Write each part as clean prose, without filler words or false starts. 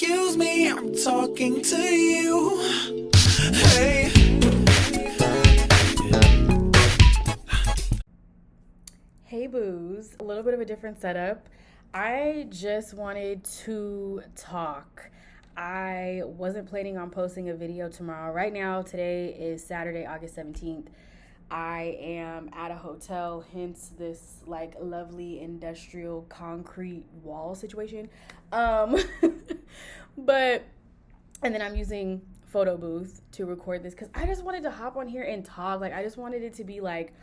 Excuse me, I'm talking to you. Hey. Hey boos, a little bit of a different setup. I just wanted to talk. I wasn't planning on posting a video tomorrow. Right now, today is Saturday, August 17th. I am at a hotel, hence this like lovely industrial concrete wall situation. Um, but, and then I'm using photo booth to record this because I just wanted to hop on here and talk. Like, I just wanted it to be like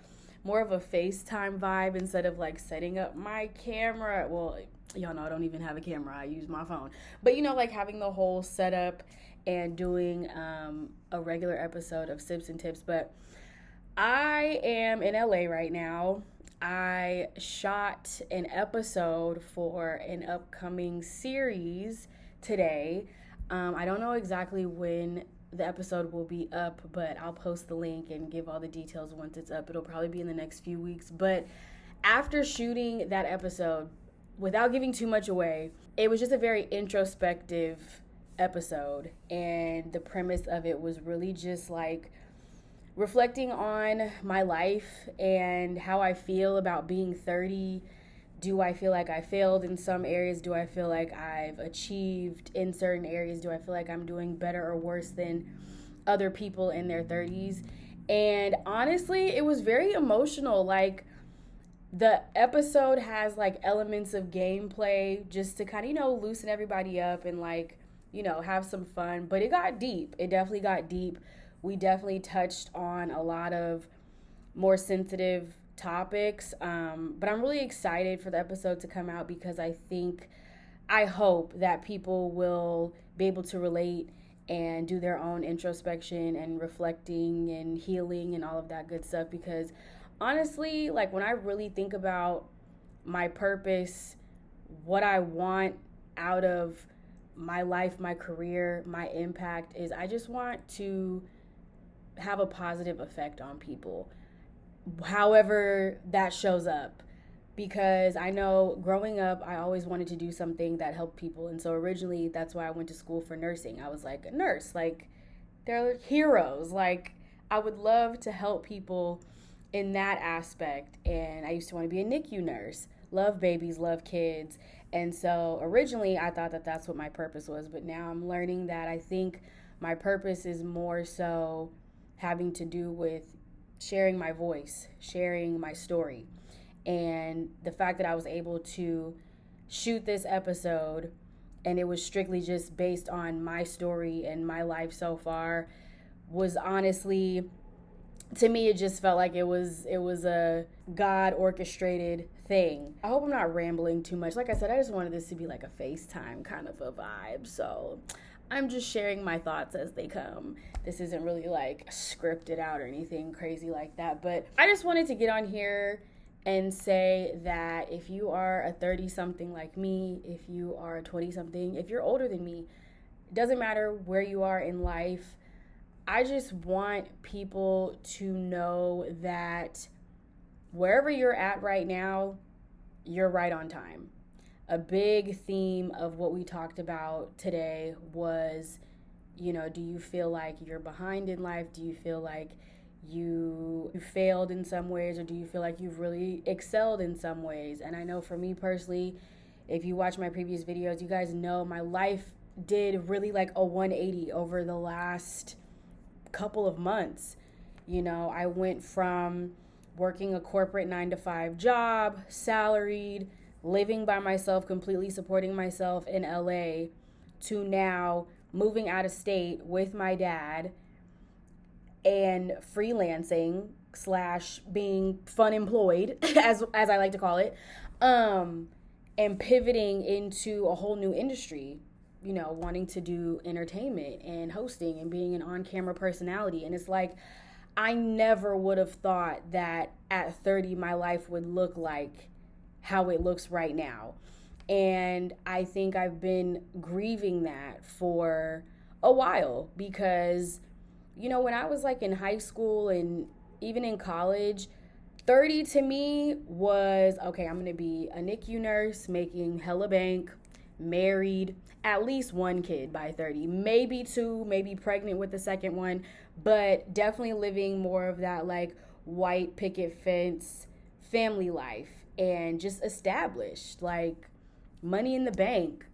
more of a FaceTime vibe instead of like setting up my camera. Well, y'all know I don't even have a camera. I use my phone. But you know, like having the whole setup and doing a regular episode of Sips and Tips. But I am in LA right now. I shot an episode for an upcoming series today. I don't know exactly when the episode will be up, but I'll post the link and give all the details once it's up. It'll probably be in the next few weeks. But after shooting that episode, without giving too much away, it was just a very introspective episode. And the premise of it was really just like reflecting on my life and how I feel about being 30. Do I feel like I failed in some areas? Do I feel like I've achieved in certain areas? Do I feel like I'm doing better or worse than other people in their 30s? And honestly, it was very emotional. Like, the episode has like elements of gameplay just to kind of, loosen everybody up and like, have some fun. But it got deep. It definitely got deep. We definitely touched on a lot of more sensitive topics, but I'm really excited for the episode to come out because I hope that people will be able to relate and do their own introspection and reflecting and healing and all of that good stuff. Because honestly, like when I really think about my purpose, what I want out of my life, my career, my impact is I just want to have a positive effect on people, however that shows up. Because I know growing up, I always wanted to do something that helped people. And so originally, that's why I went to school for nursing. I was like, a nurse, like, they're heroes. Like, I would love to help people in that aspect. And I used to want to be a NICU nurse, love babies, love kids. And so originally, I thought that that's what my purpose was. But now I'm learning that I think my purpose is more so having to do with sharing my voice, sharing my story. And the fact that I was able to shoot this episode and it was strictly just based on my story and my life so far was honestly, to me, it just felt like it was a God orchestrated thing. I hope I'm not rambling too much. Like I said, I just wanted this to be like a FaceTime kind of a vibe. So I'm just sharing my thoughts as they come. This isn't really like scripted out or anything crazy like that. But I just wanted to get on here and say that if you are a 30-something like me, if you are a 20-something, if you're older than me, it doesn't matter where you are in life. I just want people to know that wherever you're at right now, you're right on time. A big theme of what we talked about today was, do you feel like you're behind in life? Do you feel like you failed in some ways, or do you feel like you've really excelled in some ways? And I know for me personally, if you watch my previous videos, you guys know my life did really like a 180 over the last couple of months. I went from working a corporate 9-to-5 job, salaried, living by myself, completely supporting myself in LA, to now moving out of state with my dad and freelancing / being fun employed, as I like to call it, and pivoting into a whole new industry, wanting to do entertainment and hosting and being an on-camera personality. And it's like, I never would have thought that at 30 my life would look like how it looks right now. And I think I've been grieving that for a while because, when I was like in high school and even in college, 30 to me was, okay, I'm going to be a NICU nurse making hella bank, married, at least one kid by 30, maybe two, maybe pregnant with the second one, but definitely living more of that like white picket fence family life and just established, like money in the bank,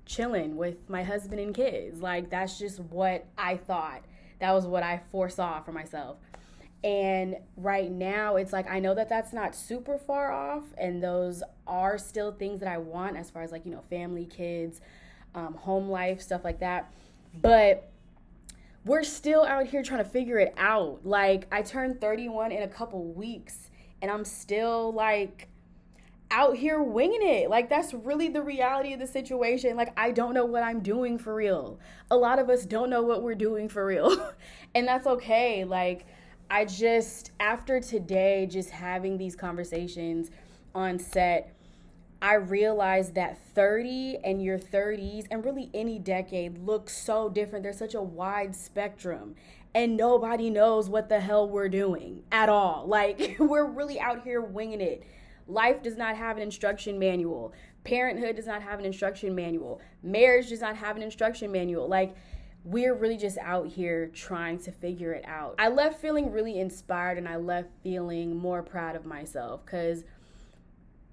chilling with my husband and kids. Like that's just what I thought. That was what I foresaw for myself. And right now, it's like I know that that's not super far off, and those are still things that I want as far as like, you know, family, kids, home life, stuff like that. But we're still out here trying to figure it out. Like I turned 31 in a couple weeks, and I'm still like out here winging it. Like that's really the reality of the situation. Like I don't know what I'm doing for real. A lot of us don't know what we're doing for real. And that's okay. Like I just, after today, just having these conversations on set, I realized that 30 and your 30s and really any decade looks so different. There's such a wide spectrum and nobody knows what the hell we're doing at all. Like we're really out here winging it. Life does not have an instruction manual. Parenthood does not have an instruction manual. Marriage does not have an instruction manual. Like we're really just out here trying to figure it out. I left feeling really inspired and I left feeling more proud of myself because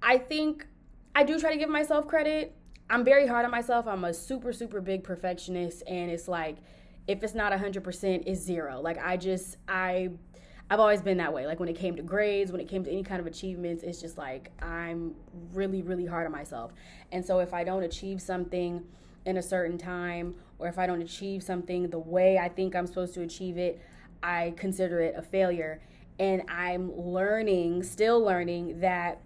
I think I do try to give myself credit. I'm very hard on myself. I'm a super, super big perfectionist, and it's like if it's not 100%, it's zero. Like I've always been that way. Like when it came to grades, when it came to any kind of achievements, it's just like I'm really, really hard on myself. And so if I don't achieve something in a certain time, or if I don't achieve something the way I think I'm supposed to achieve it, I consider it a failure. And I'm still learning that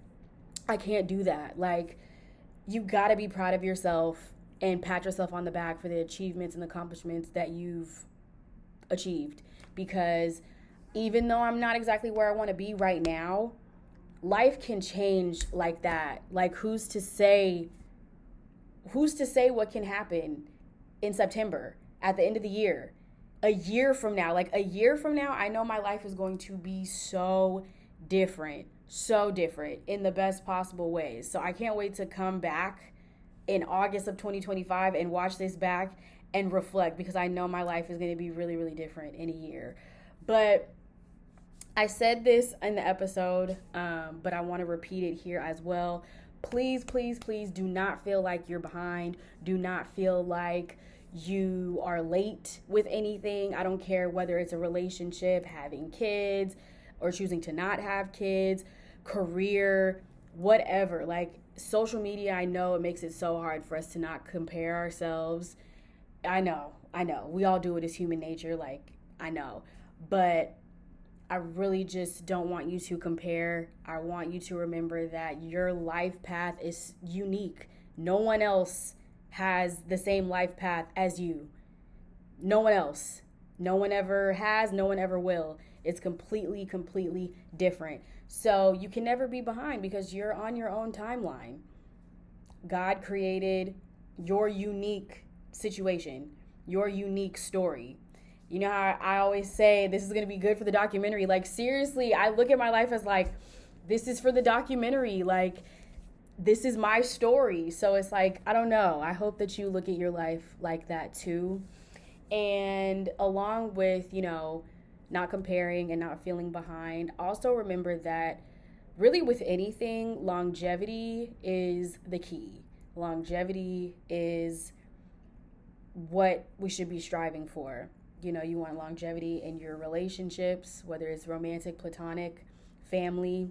I can't do that. Like you gotta be proud of yourself and pat yourself on the back for the achievements and accomplishments that you've achieved. Because even though I'm not exactly where I wanna be right now, life can change like that. Like who's to say what can happen in September, at the end of the year, a year from now? Like a year from now, I know my life is going to be so different in the best possible ways. So I can't wait to come back in August of 2025 and watch this back and reflect, because I know my life is going to be really, really different in a year. But I said this in the episode, but I want to repeat it here as well. Please, please, please do not feel like you're behind. Do not feel like you are late with anything. I don't care whether it's a relationship, having kids, or choosing to not have kids, career, whatever. Like social media, I know it makes it so hard for us to not compare ourselves. I know. We all do it as human nature. Like, I know. But I really just don't want you to compare. I want you to remember that your life path is unique. No one else has the same life path as you. No one else. No one ever has. No one ever will. It's completely, completely different. So you can never be behind because you're on your own timeline. God created your unique situation, your unique story. You know how I always say this is going to be good for the documentary. Like, seriously, I look at my life as like, this is for the documentary. Like, this is my story. So it's like, I don't know. I hope that you look at your life like that too. And along with, you know, not comparing and not feeling behind, also remember that really with anything, longevity is the key. Longevity is what we should be striving for. You know, you want longevity in your relationships, whether it's romantic, platonic, family.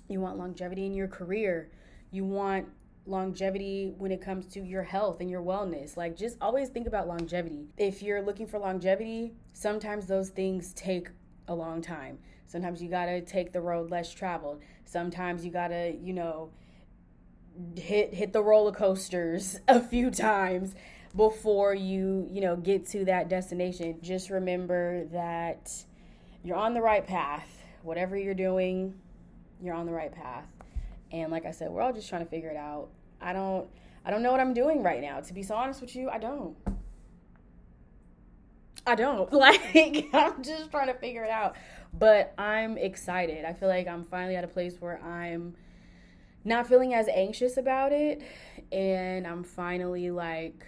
You want longevity in your career. You want longevity when it comes to your health and your wellness. Like, just always think about longevity. If you're looking for longevity, sometimes those things take a long time. Sometimes you gotta take the road less traveled. Sometimes you gotta, you know, hit the roller coasters a few times before you know, get to that destination. Just remember that you're on the right path. Whatever you're doing, you're on the right path. And like I said, we're all just trying to figure it out. I don't know what I'm doing right now. To be so honest with you, I don't. Like, I'm just trying to figure it out. But I'm excited. I feel like I'm finally at a place where I'm not feeling as anxious about it. and I'm finally like,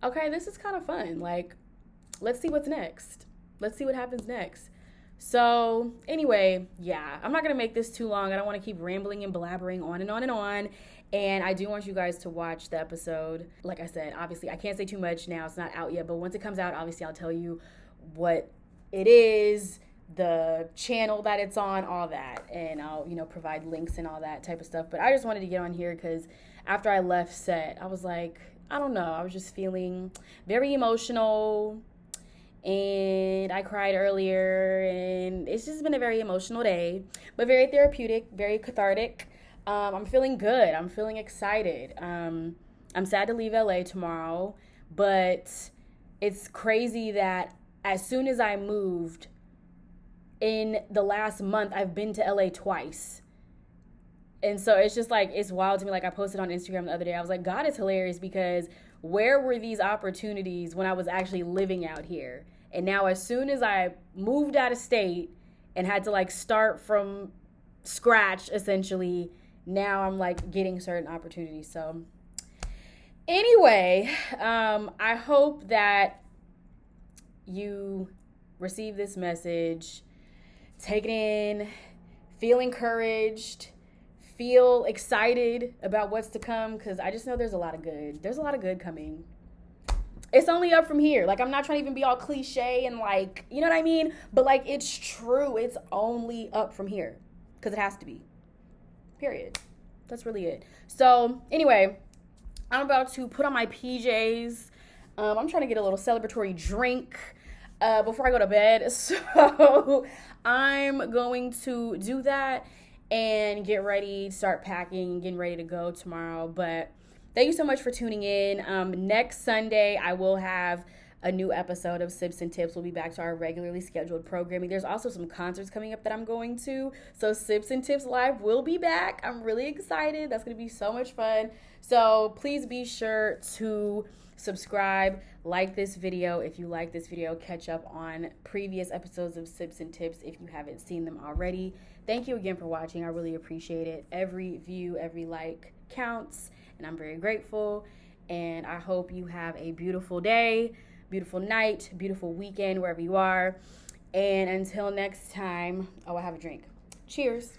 okay, this is kind of fun. Like, let's see what's next. Let's see what happens next. So anyway, yeah, I'm not going to make this too long. I don't want to keep rambling and blabbering on and on and on. And I do want you guys to watch the episode. Like I said, obviously, I can't say too much now. It's not out yet. But once it comes out, obviously, I'll tell you what it is, the channel that it's on, all that. And I'll, provide links and all that type of stuff. But I just wanted to get on here because after I left set, I was like, I don't know. I was just feeling very emotional. And I cried earlier, and it's just been a very emotional day, but very therapeutic, very cathartic. I'm feeling good. I'm feeling excited. I'm sad to leave LA tomorrow, but it's crazy that as soon as I moved, in the last month, I've been to LA twice. And so it's just like, it's wild to me. Like I posted on Instagram the other day, I was like, God is hilarious because where were these opportunities when I was actually living out here? And now as soon as I moved out of state and had to like start from scratch, essentially, now I'm like getting certain opportunities. So anyway, I hope that you receive this message, take it in, feel encouraged, feel excited about what's to come, because I just know there's a lot of good. There's a lot of good coming. It's only up from here. Like, I'm not trying to even be all cliche and like, you know what I mean? But like, it's true. It's only up from here because it has to be. Period. That's really it. So anyway, I'm about to put on my PJs. I'm trying to get a little celebratory drink before I go to bed. So I'm going to do that and get ready, start packing, getting ready to go tomorrow. But thank you so much for tuning in. Next Sunday, I will have a new episode of Sips and Tips. We'll be back to our regularly scheduled programming. There's also some concerts coming up that I'm going to. So Sips and Tips Live will be back. I'm really excited. That's going to be so much fun. So please be sure to subscribe, like this video if you like this video, catch up on previous episodes of Sips and Tips if you haven't seen them already. Thank you again for watching. I really appreciate it. Every view, every like counts, and I'm very grateful. And I hope you have a beautiful day, beautiful night, beautiful weekend, wherever you are. And until next time, I have a drink. Cheers.